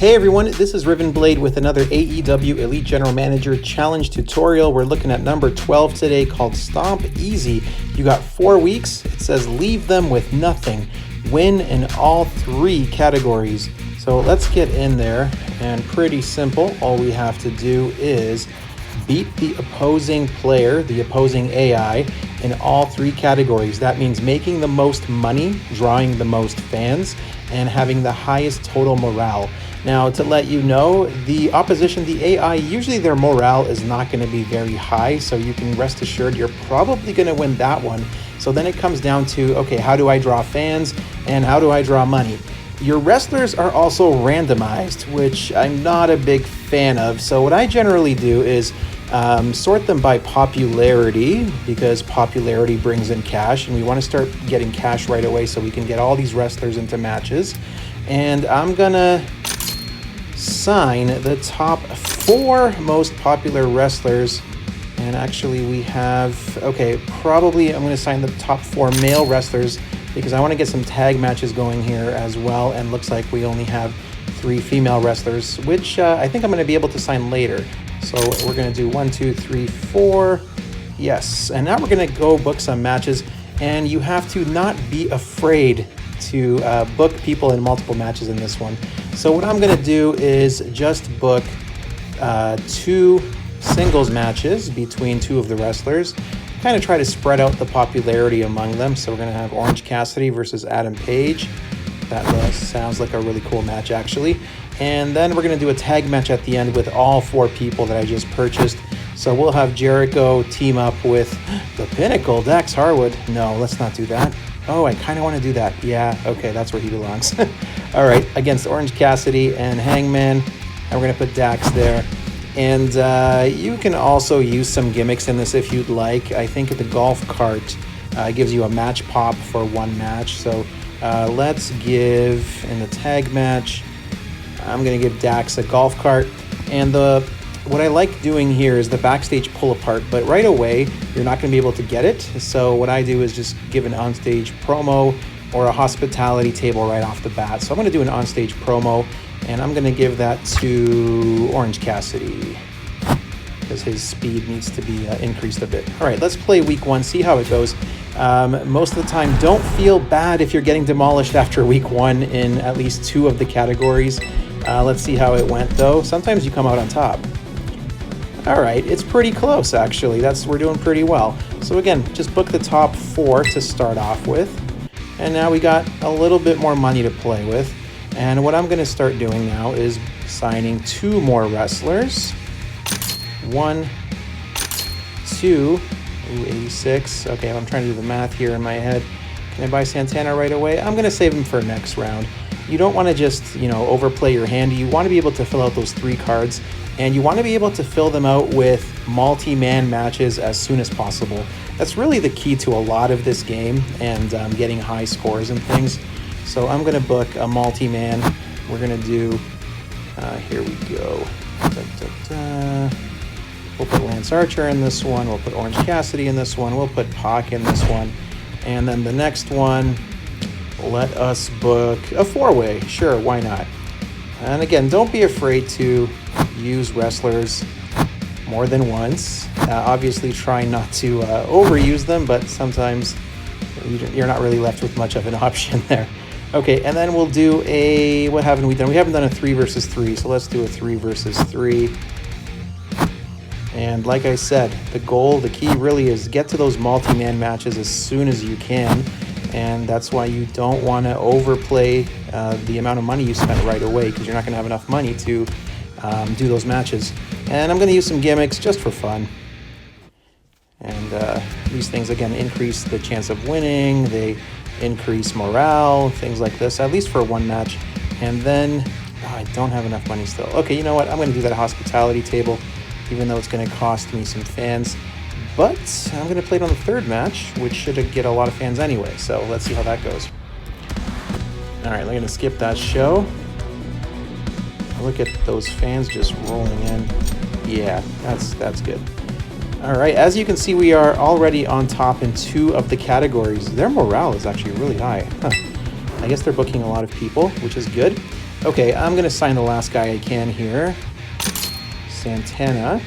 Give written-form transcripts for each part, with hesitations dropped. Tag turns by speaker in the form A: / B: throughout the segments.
A: Hey everyone, this is Riven Blade with another AEW Elite General Manager Challenge tutorial. We're looking at number 12 today called Stomp Easy. You got 4 weeks. It says leave them with nothing. Win in all 3 categories. So let's get in there, and pretty simple. All we have to do is beat the opposing player, the opposing AI, in all 3 categories. That means making the most money, drawing the most fans, and having the highest total morale. Now, to let you know, the opposition, the AI, usually their morale is not going to be very high, so you can rest assured you're probably going to win that one. So then it comes down to, okay, how do I draw fans and how do I draw money? Your wrestlers are also randomized, which I'm not a big fan of. So what I generally do is sort them by popularity, because popularity brings in cash, and we want to start getting cash right away so we can get all these wrestlers into matches. And I'm gonna sign the top 4 most popular wrestlers. And actually we have, okay, probably I'm going to sign the top 4 male wrestlers because I want to get some tag matches going here as well. And looks like we only have 3 female wrestlers, which I think I'm going to be able to sign later. So we're going to do 1, 2, 3, 4. Yes. And now we're going to go book some matches, and you have to not be afraid to book people in multiple matches in this one. So what I'm going to do is just book 2 singles matches between 2 of the wrestlers, kind of try to spread out the popularity among them. So we're going to have Orange Cassidy versus Adam Page. That sounds like a really cool match, actually. And then we're going to do a tag match at the end with all 4 people that I just purchased. So we'll have Jericho team up with the Pinnacle, Dax Harwood. No, let's not do that. Oh, I kind of want to do that. Yeah, okay, that's where he belongs. All right, against Orange Cassidy and Hangman. And we're going to put Dax there. And you can also use some gimmicks in this if you'd like. I think the golf cart gives you a match pop for 1 match. So let's give, in the tag match, I'm going to give Dax a golf cart. And what I like doing here is the backstage pull apart, but right away you're not going to be able to get it. So what I do is just give an onstage promo or a hospitality table right off the bat. So I'm going to do an onstage promo, and I'm going to give that to Orange Cassidy because his speed needs to be increased a bit. All right, let's play week 1, see how it goes. Most of the time, don't feel bad if you're getting demolished after week 1 in at least 2 of the categories. Let's see how it went, though. Sometimes you come out on top. All right, it's pretty close, actually. We're doing pretty well. So again, just book the top 4 to start off with. And now we got a little bit more money to play with. And what I'm going to start doing now is signing 2 more wrestlers. 1, 2, 86. Okay, I'm trying to do the math here in my head. Can I buy Santana right away? I'm going to save him for next round. You don't want to just, overplay your hand. You want to be able to fill out those 3 cards. And you want to be able to fill them out with multi-man matches as soon as possible. That's really the key to a lot of this game and getting high scores and things. So I'm going to book a multi-man. We're going to do, here we go. We'll put Lance Archer in this one. We'll put Orange Cassidy in this one. We'll put Pac in this one. And then the next one, let us book a 4-way. Sure, why not? And again, don't be afraid to use wrestlers more than once. Obviously, try not to overuse them, but sometimes you're not really left with much of an option there. Okay, and then we'll do what haven't we done? We haven't done a 3 versus 3, so let's do a 3 versus 3. And like I said, the key really is get to those multi-man matches as soon as you can. And that's why you don't want to overplay the amount of money you spent right away, because you're not going to have enough money to do those matches. And I'm going to use some gimmicks just for fun. And these things, again, increase the chance of winning. They increase morale, things like this, at least for 1 match. And then, I don't have enough money still. Okay, you know what? I'm going to do that hospitality table, even though it's going to cost me some fans. But I'm going to play it on the 3rd match, which should get a lot of fans anyway. So let's see how that goes. All right, I'm going to skip that show. Look at those fans just rolling in. Yeah, that's good. All right, as you can see, we are already on top in 2 of the categories. Their morale is actually really high. Huh. I guess they're booking a lot of people, which is good. Okay, I'm going to sign the last guy I can here. Santana.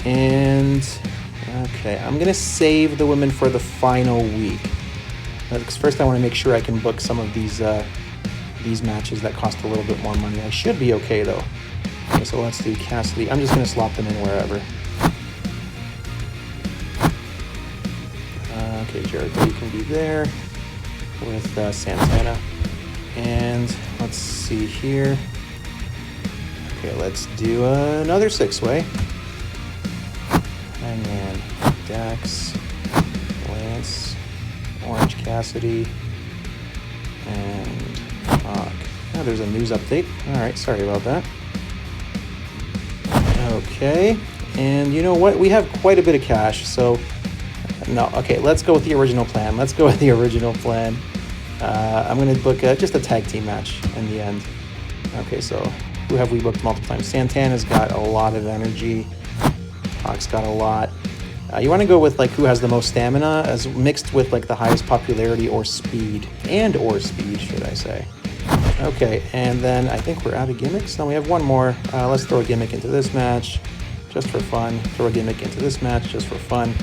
A: And, okay, I'm going to save the women for the final week. Because first I want to make sure I can book some of these matches that cost a little bit more money. I should be okay, though. Okay, so let's do Cassidy. I'm just going to slot them in wherever. Okay, Jericho, you can be there with Santana. And let's see here. Okay, let's do another 6-way. Hangman, Dax, Lance, Orange Cassidy, and Hawk. Oh, there's a news update. All right, sorry about that. Okay, and you know what? We have quite a bit of cash, so no. Okay, let's go with the original plan. I'm going to book just a tag team match in the end. Okay, so who have we booked multiple times? Santana's got a lot of energy. Hawk's got a lot. You want to go with like who has the most stamina as mixed with like the highest popularity or speed, should I say. Okay, and then I think we're out of gimmicks. No, we have one more. Let's throw a gimmick into this match just for fun. Throw a gimmick into this match just for fun.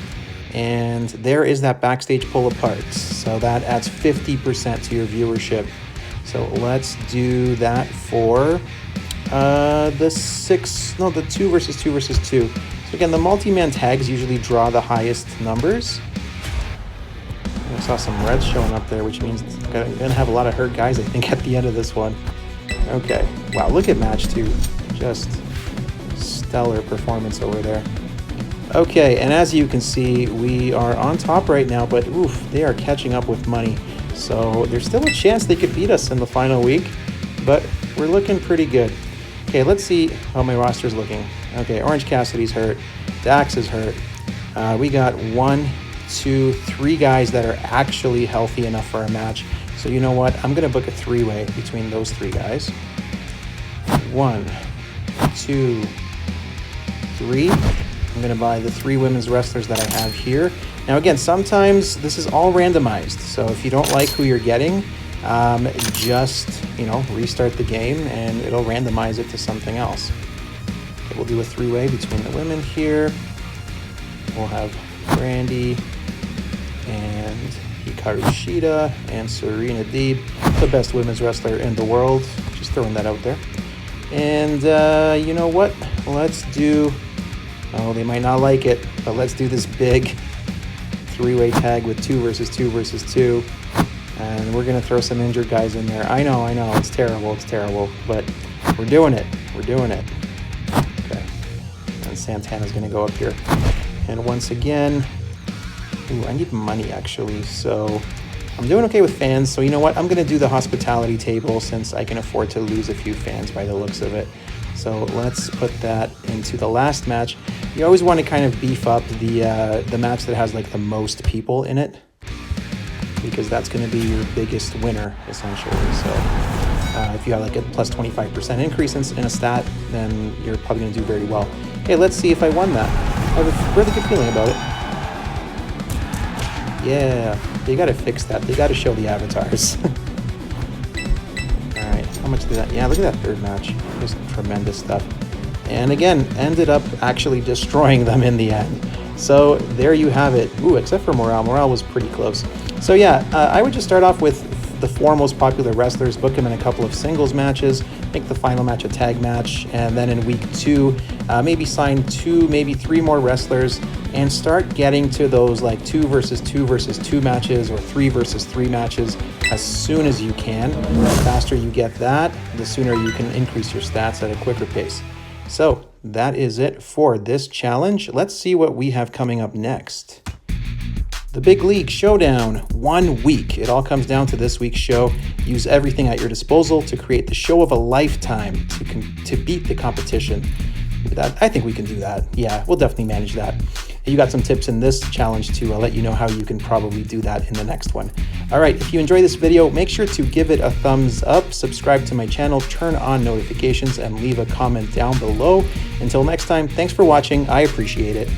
A: And there is that backstage pull apart. So that adds 50% to your viewership. So let's do that for the 2 versus 2 versus 2. So again, the multi-man tags usually draw the highest numbers. I saw some reds showing up there, which means I'm gonna have a lot of hurt guys, I think, at the end of this one. Okay, wow, look at match 2. Just stellar performance over there. Okay, and as you can see, we are on top right now, but oof, they are catching up with money. So there's still a chance they could beat us in the final week, but we're looking pretty good. Okay, let's see how my roster's looking. Okay, Orange Cassidy's hurt. Dax is hurt. We got 1, 2, 3 guys that are actually healthy enough for a match. So you know what? I'm going to book a 3-way between those 3 guys. 1, 2, 3. I'm going to buy the 3 women's wrestlers that I have here. Now again, sometimes this is all randomized. So if you don't like who you're getting, just, restart the game and it'll randomize it to something else. Okay, we'll do a 3-way between the women here. We'll have Brandy and Hikaru Shida and Serena Deeb, the best women's wrestler in the world. Just throwing that out there. And you know what? Let's do, they might not like it, but let's do this big 3-way tag with 2 versus 2 versus 2. And we're going to throw some injured guys in there. I know, it's terrible, but we're doing it. Okay. And Santana's going to go up here. And once again, I need money actually, so I'm doing okay with fans. So you know what? I'm going to do the hospitality table since I can afford to lose a few fans by the looks of it. So let's put that into the last match. You always want to kind of beef up the match that has like the most people in it, because that's going to be your biggest winner, essentially. So if you have like a plus 25% increase in a stat, then you're probably going to do very well. Okay, let's see if I won that. I have a really good feeling about it. Yeah, they got to fix that. They got to show the avatars. All right, how much did that? Yeah, look at that third match. Just tremendous stuff. And again, ended up actually destroying them in the end. So there you have it. Ooh, except for Morale. Morale was pretty close. So yeah, I would just start off with the 4 most popular wrestlers, book them in a couple of singles matches, make the final match a tag match, and then in week 2, maybe sign 2, maybe 3 more wrestlers, and start getting to those like 2 versus 2 versus 2 matches or 3 versus 3 matches as soon as you can. The faster you get that, the sooner you can increase your stats at a quicker pace. So that is it for this challenge. Let's see what we have coming up next. The Big League Showdown, 1 week. It all comes down to this week's show. Use everything at your disposal to create the show of a lifetime to beat the competition. I think we can do that. Yeah, we'll definitely manage that. You got some tips in this challenge too. I'll let you know how you can probably do that in the next one. All right, if you enjoy this video, make sure to give it a thumbs up, subscribe to my channel, turn on notifications, and leave a comment down below. Until next time, thanks for watching. I appreciate it.